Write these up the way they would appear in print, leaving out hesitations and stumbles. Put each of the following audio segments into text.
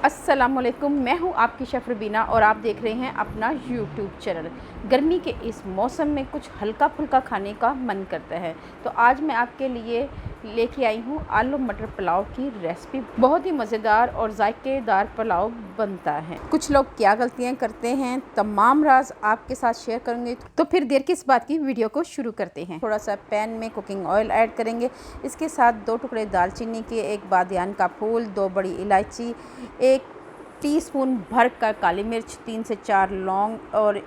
अस्सलामुअलैकुम, मैं हूं आपकी शेफ़ रुबीना और आप देख रहे हैं अपना यूट्यूब चैनल। गर्मी के इस मौसम में कुछ हल्का फुल्का खाने का मन करता है, तो आज मैं आपके लिए लेके आई हूं आलू मटर पुलाव की रेसिपी। बहुत ही मज़ेदार और जायकेदार पुलाव बनता है। कुछ लोग क्या गलतियां करते हैं, तमाम राज आपके साथ शेयर करूंगी। तो फिर देर किस बात की, वीडियो को शुरू करते हैं। थोड़ा सा पैन में कुकिंग ऑयल ऐड करेंगे। इसके साथ 2 टुकड़े दालचीनी के, 1 बादियान का फूल, 2 बड़ी इलायची, 1 टीस्पून भर कर काली मिर्च, 3 से 4 लौंग और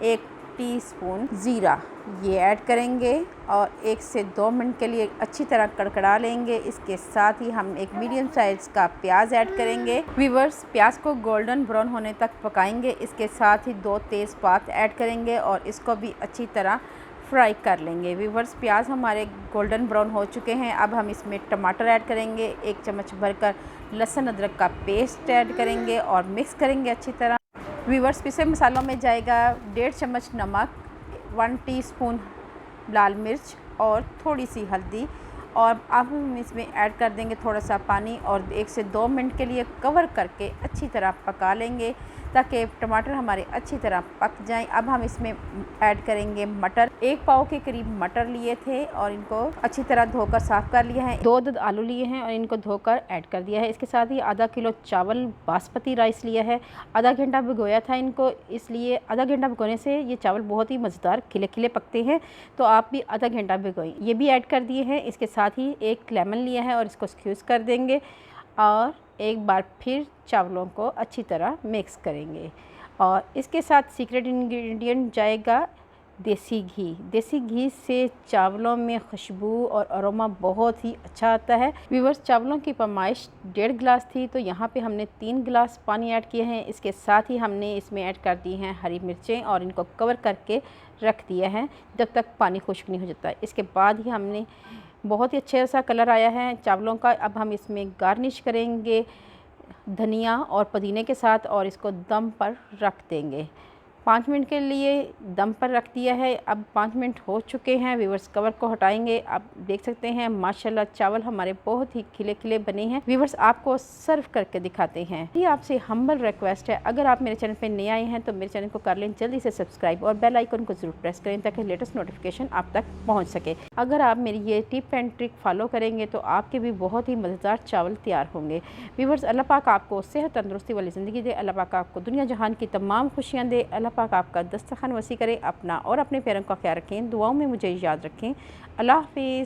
1 टीस्पून ज़ीरा ये ऐड करेंगे और 1 से 2 मिनट के लिए अच्छी तरह कड़कड़ा लेंगे। इसके साथ ही हम एक मीडियम साइज़ का प्याज ऐड करेंगे। व्यूअर्स, प्याज को गोल्डन ब्राउन होने तक पकाएंगे। इसके साथ ही 2 तेज़पात ऐड करेंगे और इसको भी अच्छी तरह फ्राई कर लेंगे। व्यूअर्स, प्याज हमारे गोल्डन ब्राउन हो चुके हैं। अब हम इसमें टमाटर ऐड करेंगे। 1 चम्मच भरकर लहसुन अदरक का पेस्ट ऐड करेंगे और मिक्स करेंगे अच्छी तरह। व्यूअर्स, पिसे मसालों में जाएगा 1.5 चम्मच नमक, 1 टीस्पून लाल मिर्च और थोड़ी सी हल्दी। और अब हम इसमें ऐड कर देंगे थोड़ा सा पानी और 1 से 2 मिनट के लिए कवर करके अच्छी तरह पका लेंगे ताकि टमाटर हमारे अच्छी तरह पक जाएं। अब हम इसमें ऐड करेंगे मटर। 1 पाव के करीब मटर लिए थे और इनको अच्छी तरह धोकर साफ़ कर लिया है। 2 अदद आलू लिए हैं और इनको धोकर ऐड कर दिया है। इसके साथ ही आधा किलो चावल बासमती राइस लिया है। आधा घंटा भिगोया था इनको, इसलिए आधा घंटा भिगोने से ये चावल बहुत ही मज़ेदार खिले खिले पकते हैं, तो आप भी आधा घंटा भिगोएं। ये भी ऐड कर दिए हैं। इसके साथ ही 1 लेमन लिया है और इसको स्क्यूज़ कर देंगे और एक बार फिर चावलों को अच्छी तरह मिक्स करेंगे। और इसके साथ सीक्रेट इंग्रेडिएंट जाएगा देसी घी। देसी घी से चावलों में खुशबू और अरोमा बहुत ही अच्छा आता है। व्यूअर्स, चावलों की पैमाइश 1.5 गिलास थी, तो यहाँ पे हमने 3 गिलास पानी ऐड किए हैं। इसके साथ ही हमने इसमें ऐड कर दी हैं हरी मिर्चें और इनको कवर करके रख दिया है जब तक पानी खुश्क नहीं हो जाता। इसके बाद ही हमने बहुत ही अच्छा सा कलर आया है चावलों का। अब हम इसमें गार्निश करेंगे धनिया और पुदीने के साथ और इसको दम पर रख देंगे। 5 मिनट के लिए दम पर रख दिया है। अब 5 मिनट हो चुके हैं। व्यूअर्स, कवर को हटाएंगे। आप देख सकते हैं माशाल्लाह चावल हमारे बहुत ही खिले खिले बने हैं। व्यूअर्स, आपको सर्व करके दिखाते हैं। ये आपसे हम्बल रिक्वेस्ट है, अगर आप मेरे चैनल पर नए आए हैं तो मेरे चैनल को कर लें जल्दी से सब्सक्राइब और बेल आइकन को ज़रूर प्रेस करें ताकि लेटेस्ट नोटिफिकेशन आप तक पहुँच सके। अगर आप मेरी ये टिप एंड ट्रिक फॉलो करेंगे तो आपके भी बहुत ही मज़ेदार चावल तैयार होंगे। व्यूअर्स, अल्लाह पाक आपको सेहत तंदुरुस्ती वाली ज़िंदगी दे। अल्लाह पाक आपको दुनिया जहान की तमाम खुशियाँ दे। अल्लाह पाक आपका दस्तरखान वसी करे। अपना और अपने प्यारों का ख्याल रखें। दुआओं में मुझे याद रखें। अल्लाह हाफ़िज़।